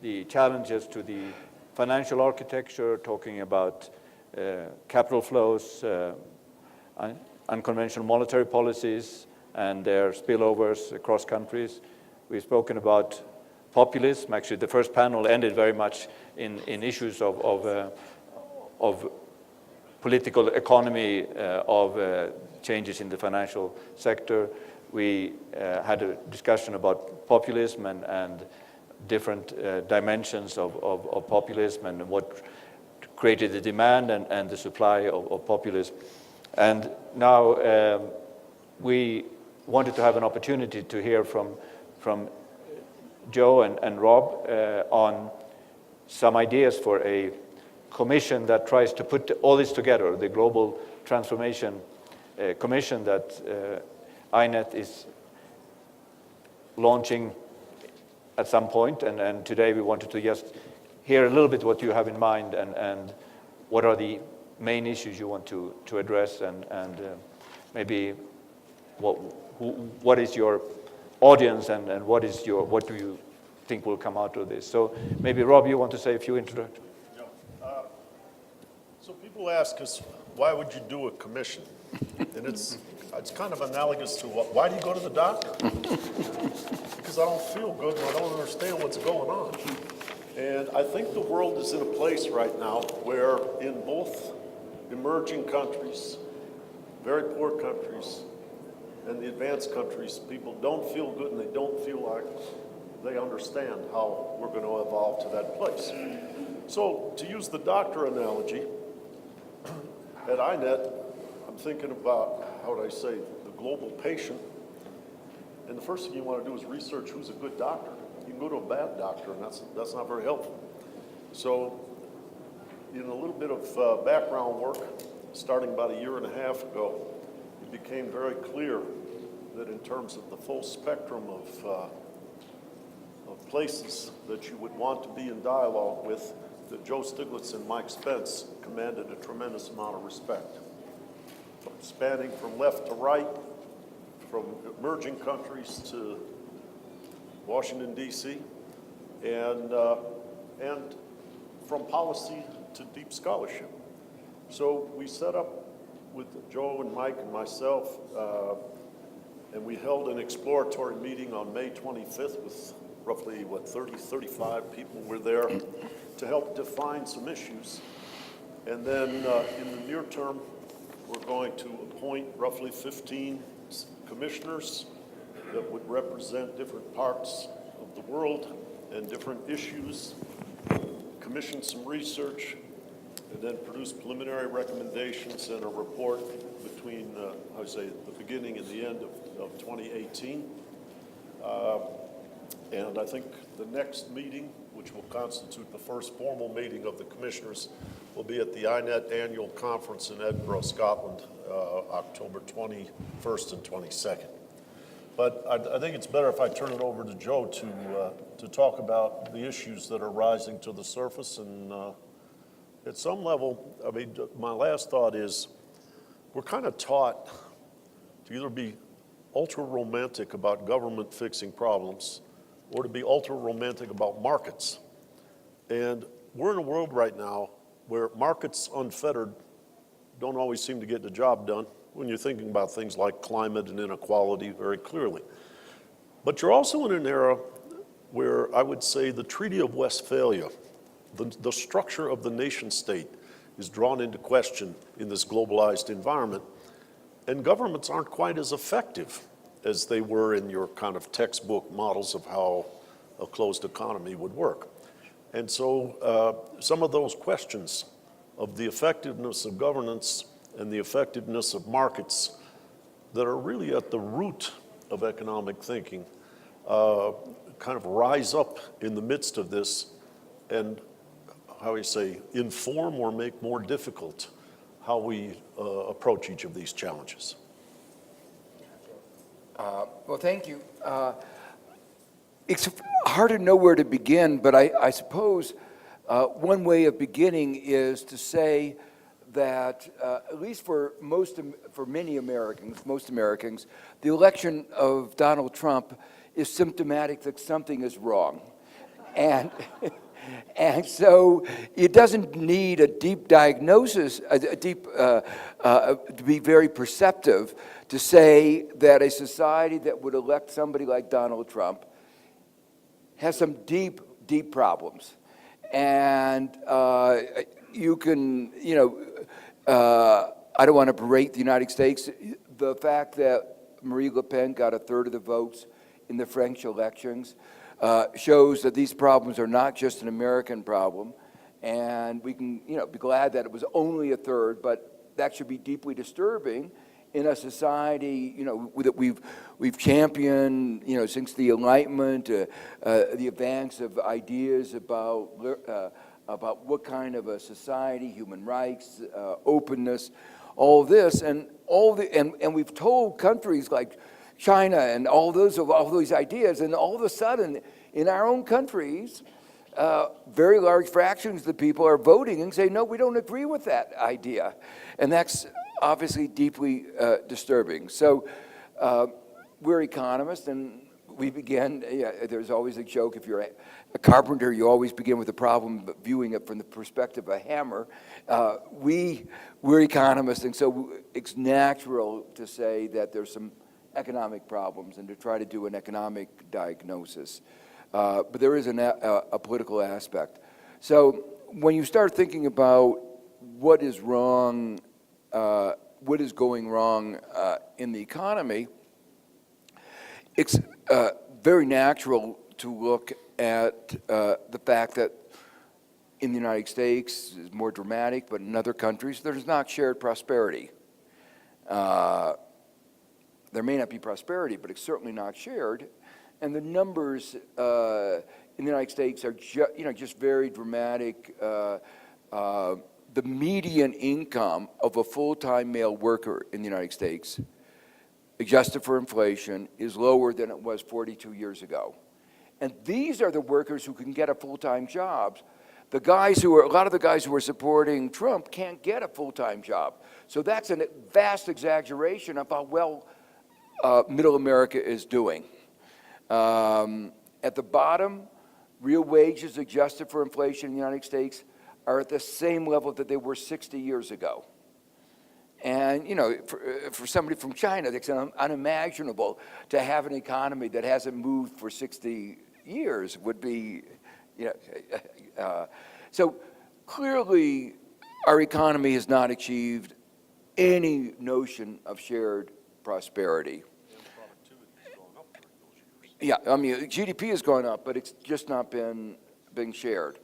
the challenges to the financial architecture, talking about capital flows, unconventional monetary policies, and their spillovers across countries. We've spoken about populism. Actually, the first panel ended very much in issues of political economy, of changes in the financial sector. We had a discussion about populism and different dimensions of populism and what created the demand and the supply of populism. And now we wanted to have an opportunity to hear from Joe and Rob on some ideas for a commission that tries to put all this together, the Global Transformation Commission that INET is launching at some point. And today we wanted to just hear a little bit what you have in mind and what are the main issues you want to address, and maybe what is your audience and what do you think will come out of this? So maybe Rob, you want to say a few introductions? Yeah. So people ask us, why would you do a commission? And it's kind of analogous to why do you go to the doctor? Because I don't feel good and I don't understand what's going on. And I think the world is in a place right now where in both emerging countries, very poor countries, and the advanced countries, people don't feel good and they don't feel like they understand how we're going to evolve to that place. So to use the doctor analogy, at INET, I'm thinking about, how would I say, the global patient. And the first thing you want to do is research who's a good doctor. You can go to a bad doctor, and that's not very helpful. So in a little bit of background work, starting about a year and a half ago, it became very clear that in terms of the full spectrum of places that you would want to be in dialogue with, that Joe Stiglitz and Mike Spence commanded a tremendous amount of respect. Spanning from left to right, from emerging countries to Washington, D.C., and from policy to deep scholarship. So we set up with Joe and Mike and myself, and we held an exploratory meeting on May 25th with roughly, 30, 35 people were there to help define some issues. And then in the near term, we're going to appoint roughly 15 commissioners that would represent different parts of the world and different issues, commission some research, and then produce preliminary recommendations and a report between, the beginning and the end of 2018. And I think the next meeting, which will constitute the first formal meeting of the commissioners, will be at the INET annual conference in Edinburgh, Scotland, October 21st and 22nd. But I think it's better if I turn it over to Joe to talk about the issues that are rising to the surface. And at some level, I mean, my last thought is we're kind of taught to either be ultra romantic about government fixing problems or to be ultra romantic about markets. And we're in a world right now where markets unfettered don't always seem to get the job done when you're thinking about things like climate and inequality very clearly. But you're also in an era where I would say the Treaty of Westphalia, the structure of the nation state, is drawn into question in this globalized environment, and governments aren't quite as effective as they were in your kind of textbook models of how a closed economy would work. And so some of those questions of the effectiveness of governance and the effectiveness of markets that are really at the root of economic thinking kind of rise up in the midst of this and, how we say, inform or make more difficult how we approach each of these challenges. Well, thank you. It's hard to know where to begin, but I suppose one way of beginning is to say that at least for many Americans, most Americans, the election of Donald Trump is symptomatic that something is wrong. And, and so it doesn't need a deep diagnosis, to be very perceptive to say that a society that would elect somebody like Donald Trump has some deep, deep problems. And you can, I don't want to berate the United States. The fact that Marine Le Pen got a third of the votes in the French elections shows that these problems are not just an American problem, and we can, be glad that it was only a third, but that should be deeply disturbing in a society, that we've championed, since the Enlightenment, the advance of ideas about what kind of a society, human rights, openness, all this, and we've told countries like China and all those ideas, and all of a sudden, in our own countries, very large fractions of the people are voting and say, no, we don't agree with that idea. And that's obviously deeply disturbing. So we're economists, and we begin, there's always a joke, if you're a carpenter, you always begin with a problem, but viewing it from the perspective of a hammer. We're economists, and so it's natural to say that there's some economic problems and to try to do an economic diagnosis. But there is a political aspect. So when you start thinking about what is wrong, what is going wrong in the economy, it's very natural to look at the fact that in the United States is more dramatic, but in other countries there's not shared prosperity. There may not be prosperity, but it's certainly not shared. And the numbers in the United States are just very dramatic. The median income of a full-time male worker in the United States, adjusted for inflation, is lower than it was 42 years ago. And these are the workers who can get a full-time job. A lot of the guys who are supporting Trump can't get a full-time job. So that's a vast exaggeration of how well middle America is doing. At the bottom, real wages adjusted for inflation in the United States are at the same level that they were 60 years ago. And, for somebody from China, it's unimaginable to have an economy that hasn't moved for 60 years would be, so clearly our economy has not achieved any notion of shared prosperity. Yeah, I mean, GDP has gone up, but it's just not been shared.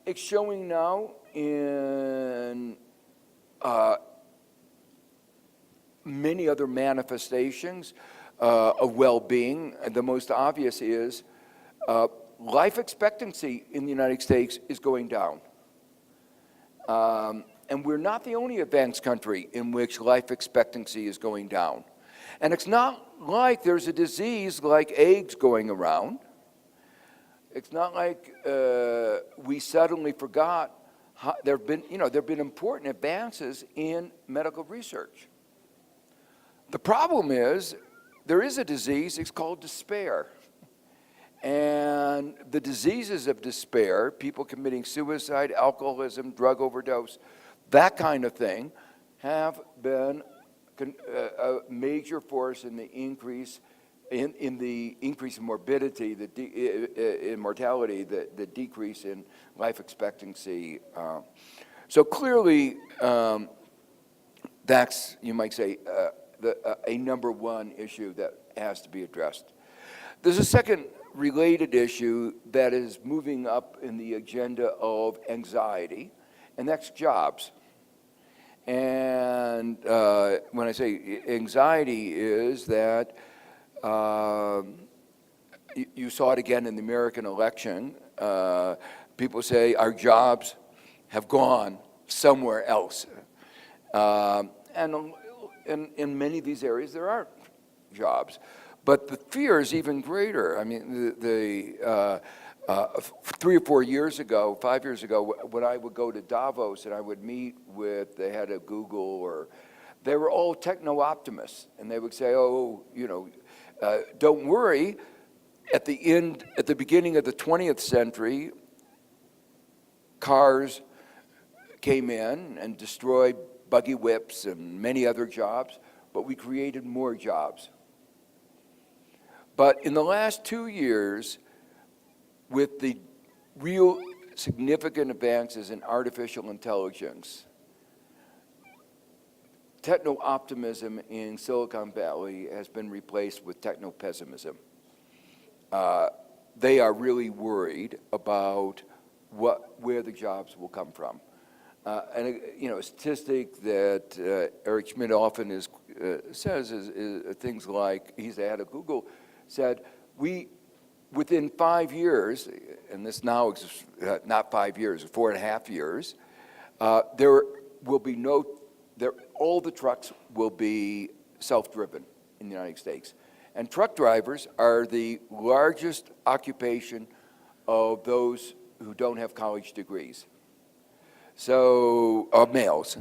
It's showing now in many other manifestations of well-being. The most obvious is life expectancy in the United States is going down. And we're not the only advanced country in which life expectancy is going down. And it's not like there's a disease like AIDS going around. It's not like we suddenly forgot how there have been important advances in medical research. The problem is there is a disease, it's called despair. And the diseases of despair, people committing suicide, alcoholism, drug overdose, that kind of thing, have been a major force in the increase in morbidity, in mortality, the decrease in life expectancy. So clearly, that's, you might say, a number one issue that has to be addressed. There's a second related issue that is moving up in the agenda of anxiety, and that's jobs. And when I say anxiety is that you saw it again in the American election. People say our jobs have gone somewhere else. And in many of these areas, there aren't jobs. But the fear is even greater. I mean, 3 or 4 years ago, 5 years ago, when I would go to Davos and I would meet with the head of Google, they were all techno-optimists. And they would say, don't worry, at the beginning of the 20th century, cars came in and destroyed buggy whips and many other jobs, but we created more jobs. But in the last 2 years, with the real significant advances in artificial intelligence, techno-optimism in Silicon Valley has been replaced with techno-pessimism. They are really worried about where the jobs will come from. And a statistic that Eric Schmidt often says is things like, he's the head of Google, said, within 5 years, and this now is not 5 years, 4.5 years, there will be all the trucks will be self-driven in the United States. And truck drivers are the largest occupation of those who don't have college degrees. So, of males.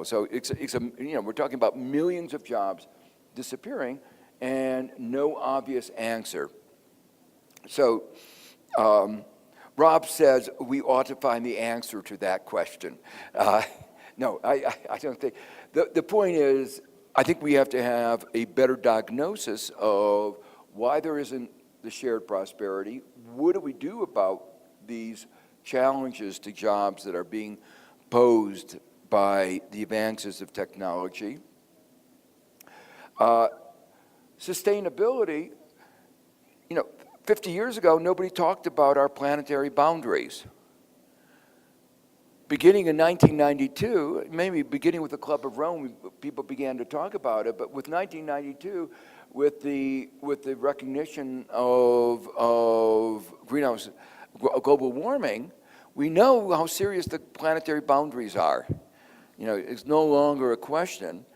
So we're talking about millions of jobs disappearing and no obvious answer. So, Rob says we ought to find the answer to that question. No, I don't think. The point is, I think we have to have a better diagnosis of why there isn't the shared prosperity. What do we do about these challenges to jobs that are being posed by the advances of technology? Sustainability, 50 years ago, nobody talked about our planetary boundaries. Beginning in 1992, maybe beginning with the Club of Rome, people began to talk about it, but with 1992, with the recognition of greenhouse global warming, we know how serious the planetary boundaries are. It's no longer a question,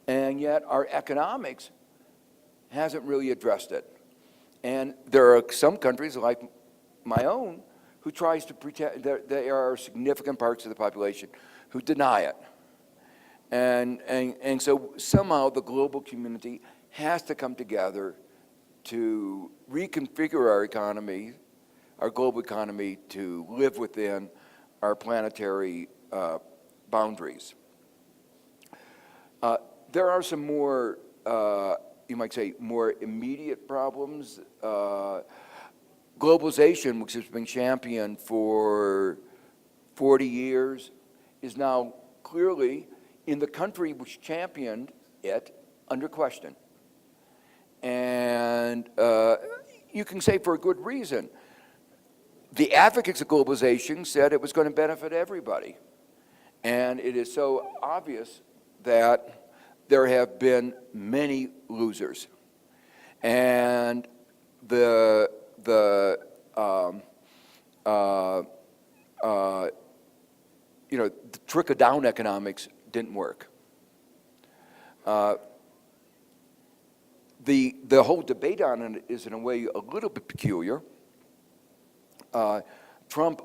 and yet our economics hasn't really addressed it. And there are some countries, like my own, who tries to pretend there are significant parts of the population who deny it. And so somehow the global community has to come together to reconfigure our economy, our global economy, to live within our planetary boundaries. There are some more, you might say, more immediate problems. Globalization, which has been championed for 40 years, is now clearly, in the country which championed it, under question. And you can say for a good reason. The advocates of globalization said it was going to benefit everybody. And it is so obvious that there have been many losers. And the trickle-down economics didn't work. The whole debate on it is, in a way, a little bit peculiar. Trump,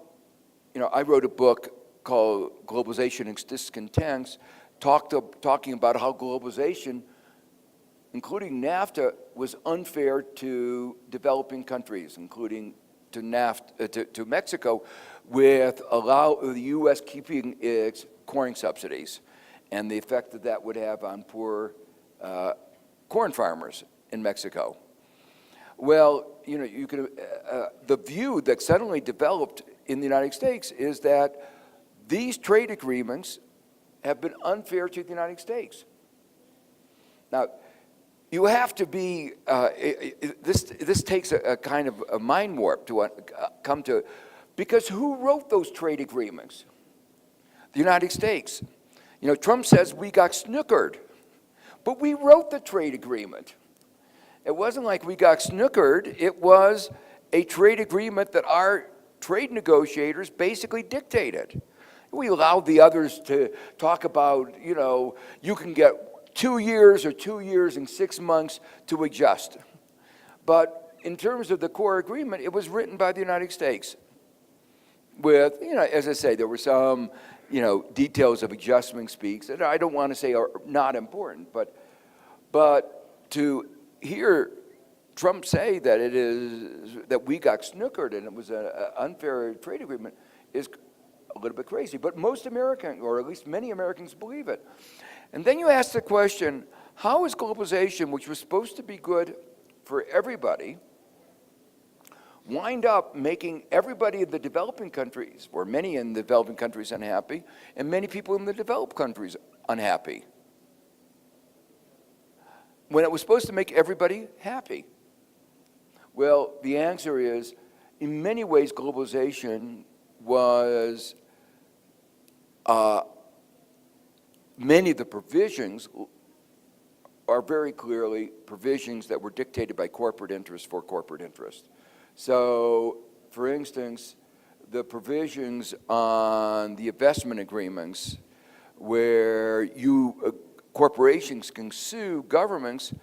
I wrote a book called Globalization and Discontents, talking about how globalization, including NAFTA, was unfair to developing countries, including to Mexico, with the U.S. keeping its corn subsidies and the effect that would have on poor corn farmers in Mexico. Well, the view that suddenly developed in the United States is that these trade agreements have been unfair to the United States. Now, you have to be, this takes a kind of a mind warp to come to, because who wrote those trade agreements? The United States. Trump says we got snookered, but we wrote the trade agreement. It wasn't like we got snookered, it was a trade agreement that our trade negotiators basically dictated. We allowed the others to talk about, you can get 2 years or 2 years and 6 months to adjust. But in terms of the core agreement, it was written by the United States. With, as I say, there were some, details of adjustment speaks that I don't want to say are not important, but to hear Trump say that it is that we got snookered and it was an unfair trade agreement is a little bit crazy. But most Americans, or at least many Americans, believe it. And then you ask the question, how is globalization, which was supposed to be good for everybody, wind up making everybody in the developing countries, or many in the developing countries, unhappy, and many people in the developed countries unhappy, when it was supposed to make everybody happy? Well, the answer is, in many ways, globalization was, many of the provisions are very clearly provisions that were dictated by corporate interest for corporate interest. So, for instance, the provisions on the investment agreements where corporations can sue governments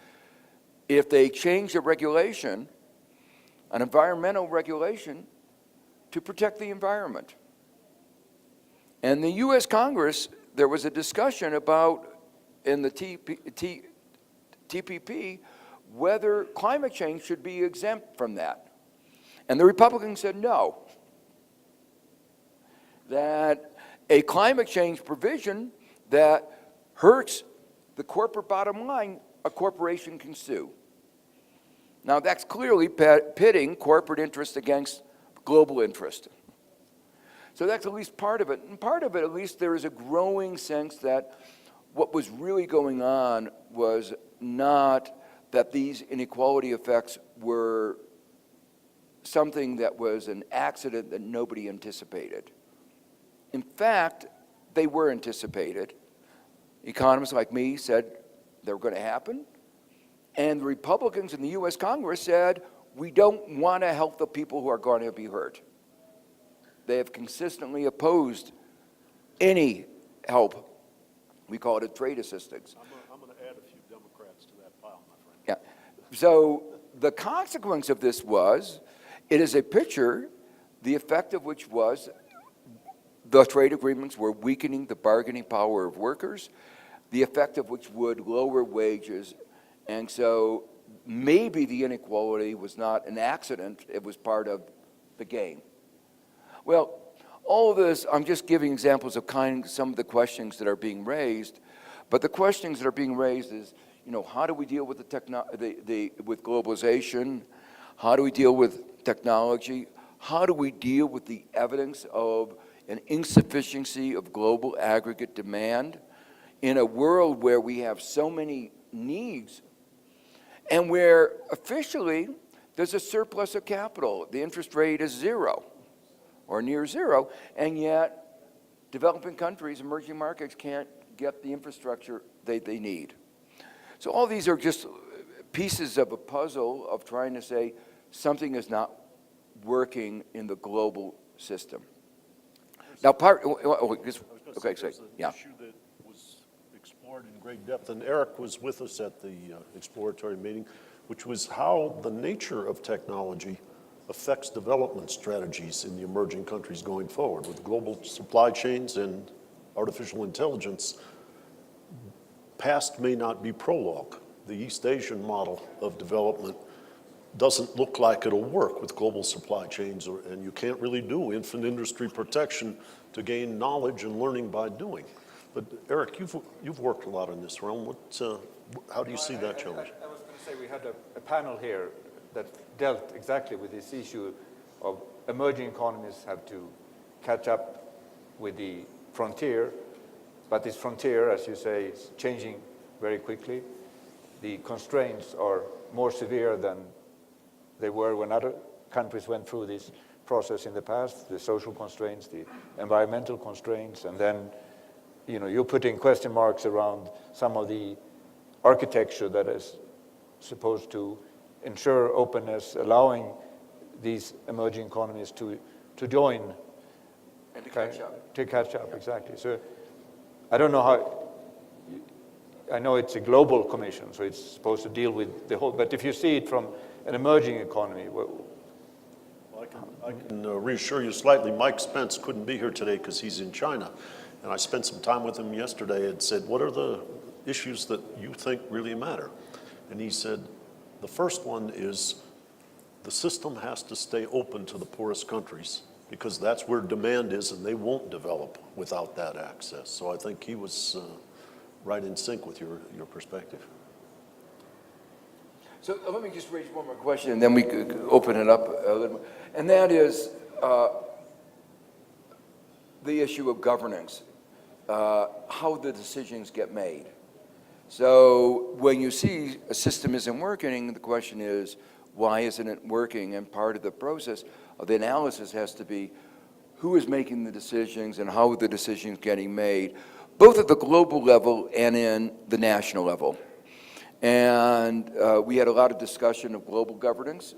if they change a regulation, an environmental regulation, to protect the environment. And the U.S. Congress, there was a discussion about, in the TPP, whether climate change should be exempt from that. And the Republicans said no, that a climate change provision that hurts the corporate bottom line, a corporation can sue. Now, that's clearly pitting corporate interest against global interest. So that's at least part of it. And part of it, at least, there is a growing sense that what was really going on was not that these inequality effects were something that was an accident that nobody anticipated. In fact, they were anticipated. Economists like me said they were going to happen. And the Republicans in the U.S. Congress said, we don't want to help the people who are going to be hurt. They have consistently opposed any help. We call it a trade assistance. I'm going to add a few Democrats to that pile, my friend. Yeah. So the consequence of this was, it is a picture, the effect of which was the trade agreements were weakening the bargaining power of workers, the effect of which would lower wages. And so maybe the inequality was not an accident, it was part of the game. Well, all of this, I'm just giving examples of some of the questions that are being raised, but the questions that are being raised is, how do we deal with with globalization? How do we deal with technology? How do we deal with the evidence of an insufficiency of global aggregate demand in a world where we have so many needs and where officially there's a surplus of capital? The interest rate is zero or near zero, and yet developing countries, emerging markets can't get the infrastructure they need. So all these are just pieces of a puzzle of trying to say something is not working in the global system. Now, okay, say, yeah. issue that was explored in great depth, and Eric was with us at the exploratory meeting, which was how the nature of technology affects development strategies in the emerging countries going forward. With global supply chains and artificial intelligence, past may not be prologue. The East Asian model of development doesn't look like it'll work with global supply chains, and you can't really do infant industry protection to gain knowledge and learning by doing. But Eric, you've worked a lot in this realm. How do you see that challenge? I was going to say we had a panel here that dealt exactly with this issue of emerging economies have to catch up with the frontier, but this frontier, as you say, is changing very quickly. The constraints are more severe than they were when other countries went through this process in the past, the social constraints, the environmental constraints, and then you're putting question marks around some of the architecture that is supposed to ensure openness, allowing these emerging economies to join. And to catch up. To catch up, exactly. So I don't know how, I know it's a global commission, so it's supposed to deal with the whole, but if you see it from an emerging economy, I can reassure you slightly. Mike Spence couldn't be here today because he's in China. And I spent some time with him yesterday and said, what are the issues that you think really matter? And he said, The first one is the system has to stay open to the poorest countries because that's where demand is and they won't develop without that access. So I think he was right in sync with your perspective. So let me just raise one more question, and then we could open it up a little more. And that is the issue of governance, how the decisions get made. So when you see a system isn't working, the question is, why isn't it working? And part of the process of the analysis has to be who is making the decisions and how are the decisions getting made, both at the global level and in the national level. And we had a lot of discussion of global governance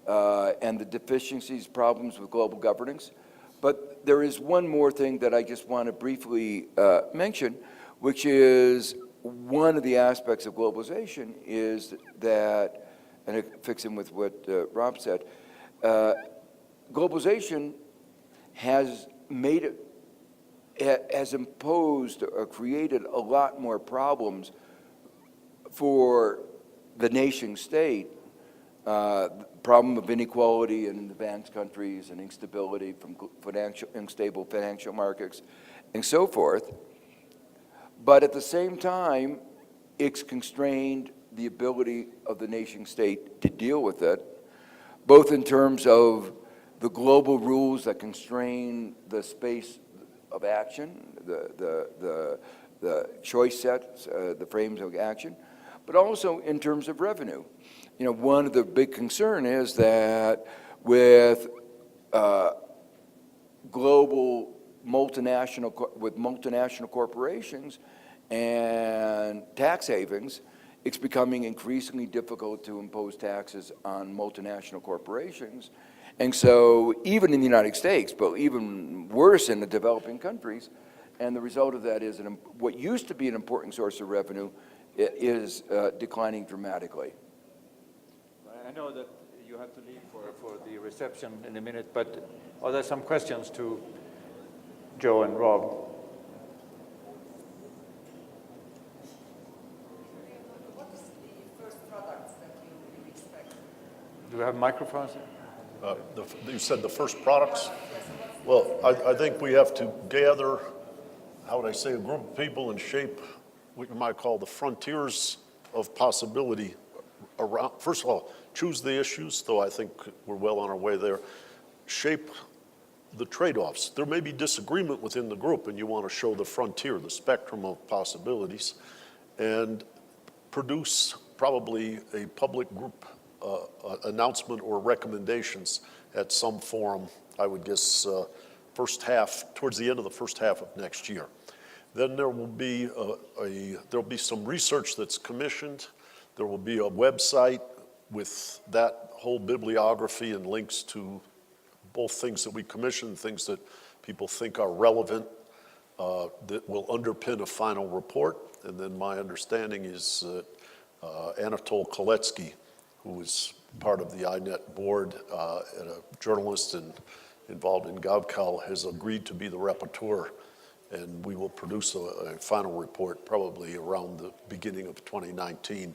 and the deficiencies, problems with global governance. But there is one more thing that I just want to briefly mention, which is one of the aspects of globalization is that, and it fits in with what Rob said, globalization has made it, has imposed or created a lot more problems for the nation state, problem of inequality in advanced countries and instability from unstable financial markets and so forth. But at the same time, it's constrained the ability of the nation state to deal with it, both in terms of the global rules that constrain the space of action, the choice sets, the frames of action, but also in terms of revenue. You know, one of the big concern is that with global multinational corporations and tax havens, it's becoming increasingly difficult to impose taxes on multinational corporations. And so even in the United States, but even worse in the developing countries, and the result of that is what used to be an important source of revenue is declining dramatically. I know that you have to leave for the reception in a minute, but are there some questions to Joe and Rob? What is the first products that you expect? Do we have microphones? You said the first products? Well, I think we have to gather, how would I say, a group of people and shape what you might call the frontiers of possibility around. First of all, choose the issues, though I think we're well on our way there. Shape the trade-offs. There may be disagreement within the group, and you want to show the frontier, the spectrum of possibilities, and produce probably a public group announcement or recommendations at some forum, I would guess first half, towards the end of the first half of next year. Then there will be there'll be some research that's commissioned. There will be a website with that whole bibliography and links to both things that we commission, things that people think are relevant, that will underpin a final report. And then my understanding is that Anatol Koletsky, who is part of the INET board and a journalist and involved in GovCal, has agreed to be the rapporteur, and we will produce a final report probably around the beginning of 2019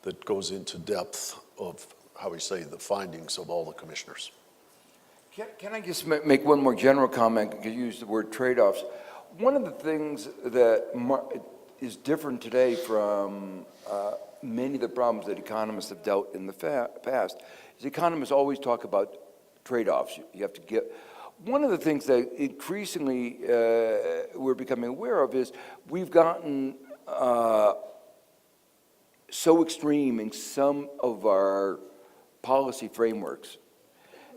that goes into depth of, how we say, the findings of all the commissioners. Can I just make one more general comment, because you used the word trade-offs. One of the things that is different today from many of the problems that economists have dealt in the past is economists always talk about trade-offs. You have to get. One of the things that increasingly we're becoming aware of is we've gotten so extreme in some of our policy frameworks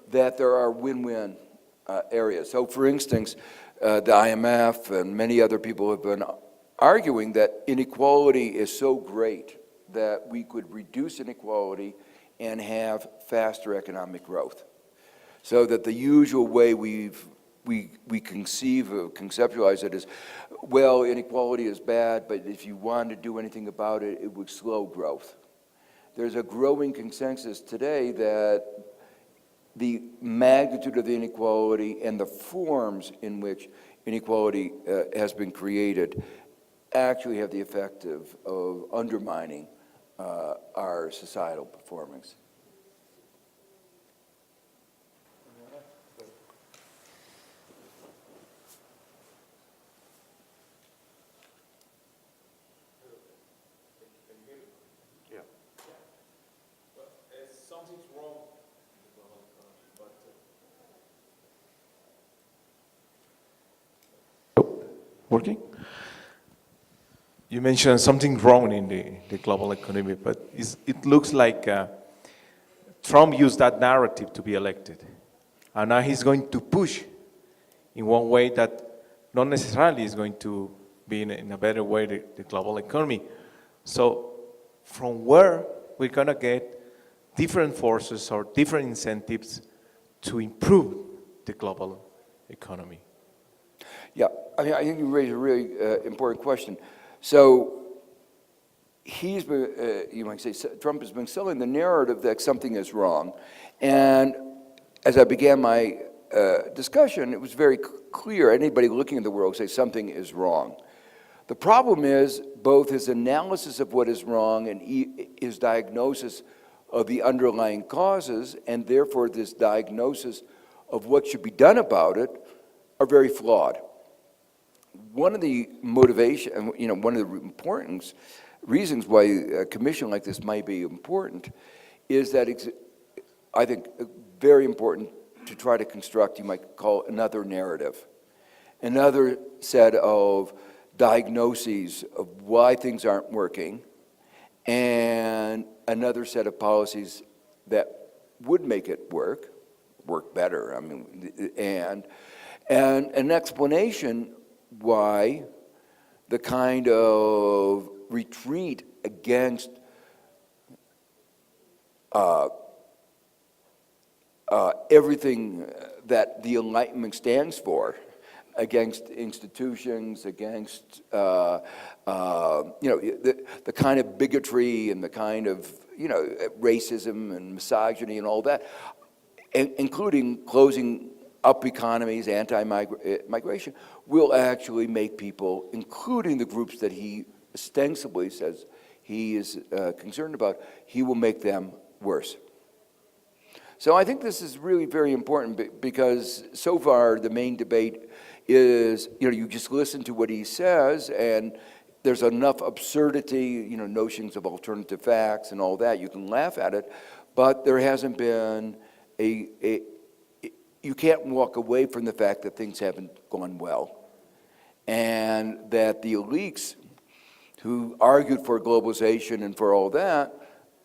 that there are win-win areas. So for instance, the IMF and many other people have been arguing that inequality is so great that we could reduce inequality and have faster economic growth. So that the usual way we conceptualize it is, well, inequality is bad, but if you want to do anything about it, it would slow growth. There's a growing consensus today that the magnitude of the inequality and the forms in which inequality has been created actually have the effect of undermining our societal performance. Something's wrong. Working? You mentioned something wrong in the global economy, but it looks like Trump used that narrative to be elected. And now he's going to push in one way that not necessarily is going to be in a better way the global economy. So from where we're going to get different forces or different incentives to improve the global economy? Yeah, I mean, I think you raise a really important question. So he's been, you might say, Trump has been selling the narrative that something is wrong. And as I began my discussion, it was very clear, anybody looking at the world say something is wrong. The problem is both his analysis of what is wrong and his diagnosis of the underlying causes, and therefore this diagnosis of what should be done about it, are very flawed. One of the motivation, one of the importance, reasons why a commission like this might be important is that I think very important to try to construct, you might call another narrative, another set of diagnoses of why things aren't working, and another set of policies that would make it work better. I mean, and an explanation why the kind of retreat against everything that the Enlightenment stands for, against institutions, against the kind of bigotry and the kind of racism and misogyny and all that, including closing up economies, anti-migration, will actually make people, including the groups that he ostensibly says he is concerned about, he will make them worse. So I think this is really very important because so far the main debate is, you just listen to what he says and there's enough absurdity, notions of alternative facts and all that, you can laugh at it, but there hasn't been you can't walk away from the fact that things haven't gone well and that the elites who argued for globalization and for all that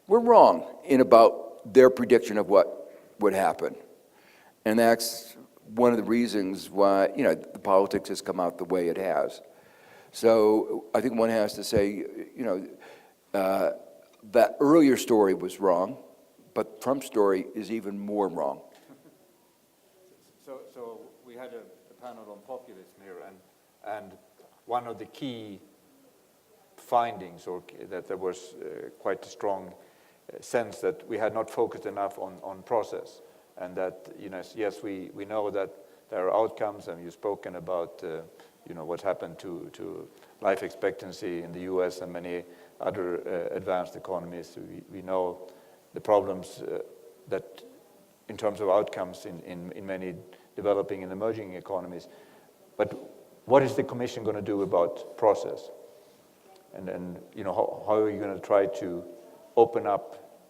were wrong in about their prediction of what would happen. And that's one of the reasons why, the politics has come out the way it has. So I think one has to say, that earlier story was wrong, but Trump's story is even more wrong. So we had a panel on populism here, and one of the key findings, or that there was quite a strong sense that we had not focused enough on process, and that yes, we know that there are outcomes, and you've spoken about what's happened to life expectancy in the U.S. and many other advanced economies. We know the problems that in terms of outcomes in many developing and emerging economies. But what is the Commission going to do about process? And how are you going to try to open up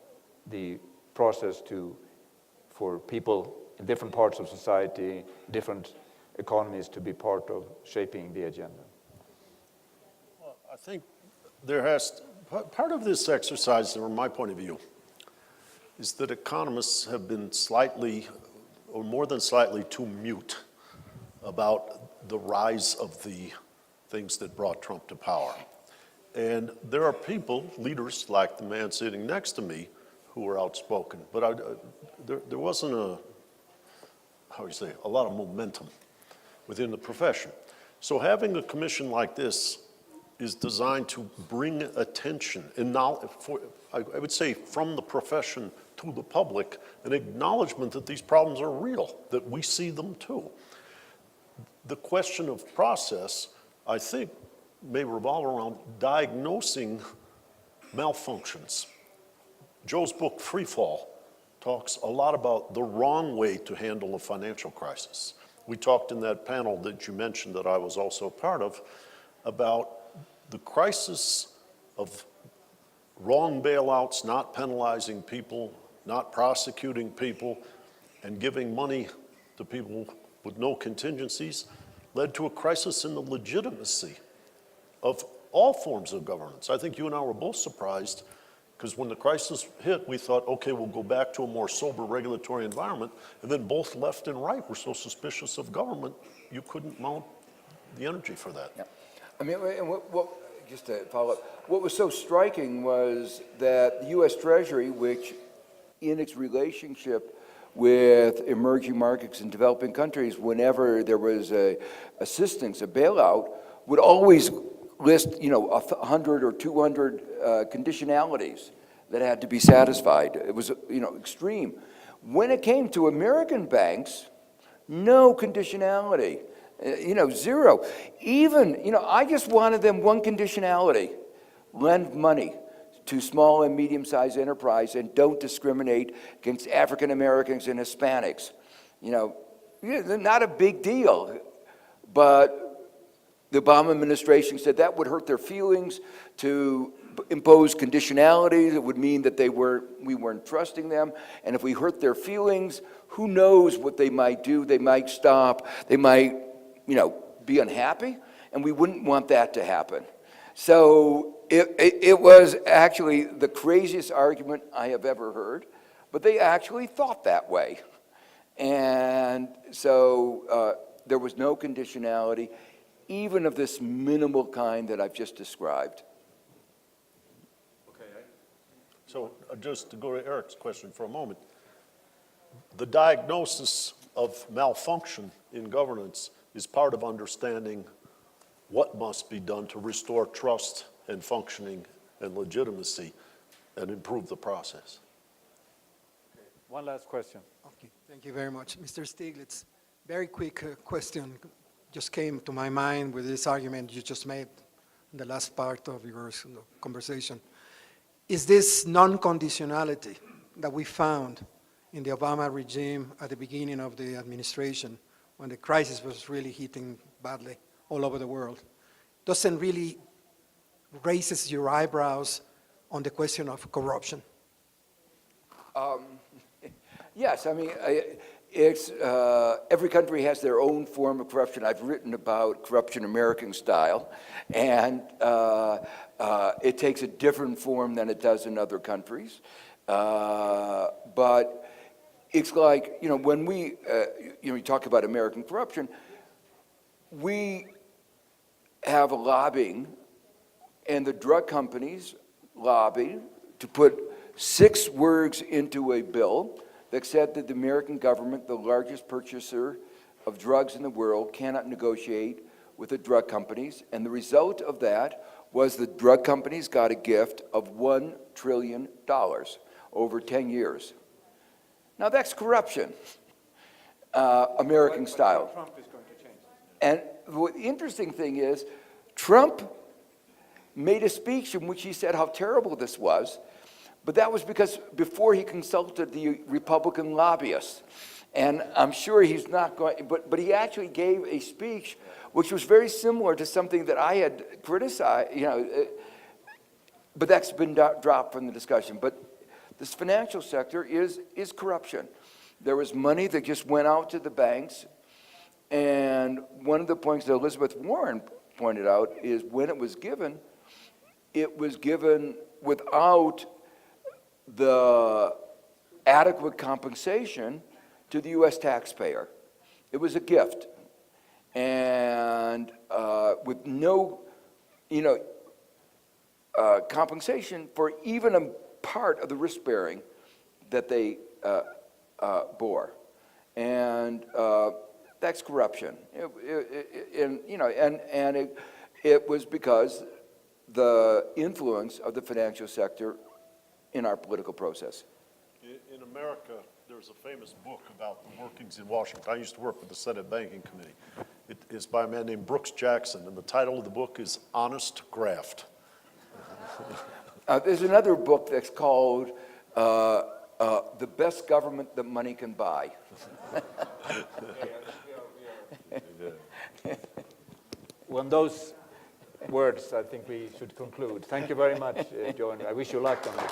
the process for people in different parts of society, different economies to be part of shaping the agenda? Well, I think part of this exercise, from my point of view, is that economists have been slightly, or more than slightly, too mute about the rise of the things that brought Trump to power. And there are people, leaders like the man sitting next to me, who are outspoken. But there wasn't a lot of momentum within the profession. So having a commission like this is designed to bring attention, and now, I would say, from the profession to the public, an acknowledgement that these problems are real, that we see them too. The question of process, I think, may revolve around diagnosing malfunctions. Joe's book, Free Fall, talks a lot about the wrong way to handle a financial crisis. We talked in that panel that you mentioned that I was also a part of about the crisis of wrong bailouts, not penalizing people, not prosecuting people, and giving money to people with no contingencies led to a crisis in the legitimacy of all forms of governance. I think you and I were both surprised because when the crisis hit, we thought, okay, we'll go back to a more sober regulatory environment, and then both left and right were so suspicious of government, you couldn't mount the energy for that. Yeah. I mean, and just to follow up, what was so striking was that the U.S. Treasury, which in its relationship with emerging markets and developing countries, whenever there was assistance, a bailout, would always list, 100 or 200 conditionalities that had to be satisfied. It was, extreme. When it came to American banks, no conditionality, zero. Even, I just wanted them one conditionality: lend money to small and medium-sized enterprise and don't discriminate against African Americans and Hispanics. Not a big deal, but the Obama administration said that would hurt their feelings to impose conditionalities. It would mean that we weren't trusting them, and if we hurt their feelings, who knows what they might do? They might stop. They might, be unhappy, and we wouldn't want that to happen. So it was actually the craziest argument I have ever heard, but they actually thought that way. And so there was no conditionality, even of this minimal kind that I've just described. Okay. So just to go to Eric's question for a moment, the diagnosis of malfunction in governance is part of understanding what must be done to restore trust and functioning and legitimacy and improve the process. Okay. One last question. Okay, thank you very much. Mr. Stiglitz, very quick question just came to my mind with this argument you just made in the last part of your conversation. Is this non-conditionality that we found in the Obama regime at the beginning of the administration, when the crisis was really hitting badly all over the world, doesn't really raises your eyebrows on the question of corruption? Yes, I mean, it's every country has their own form of corruption. I've written about corruption American style, and it takes a different form than it does in other countries. But it's like, when we talk about American corruption, we have a lobbying, and the drug companies lobby to put 6 words into a bill that said that the American government, the largest purchaser of drugs in the world, cannot negotiate with the drug companies. And the result of that was the drug companies got a gift of $1 trillion over 10 years. Now that's corruption, American style. Trump is going to change. And the interesting thing is, Trump made a speech in which he said how terrible this was, but that was because before he consulted the Republican lobbyists. And I'm sure he's not going, but he actually gave a speech which was very similar to something that I had criticized, but that's been dropped from the discussion. But this financial sector is corruption. There was money that just went out to the banks, and one of the points that Elizabeth Warren pointed out is when it was given without the adequate compensation to the U.S. taxpayer. It was a gift, and with no, compensation for even a part of the risk bearing that they bore, and that's corruption. It was because the influence of the financial sector in our political process. In America, there's a famous book about the workings in Washington. I used to work with the Senate Banking Committee. It is by a man named Brooks Jackson, and the title of the book is Honest Graft. There's another book that's called The Best Government That Money Can Buy. On those words, I think we should conclude. Thank you very much, Joe, and I wish you luck on it.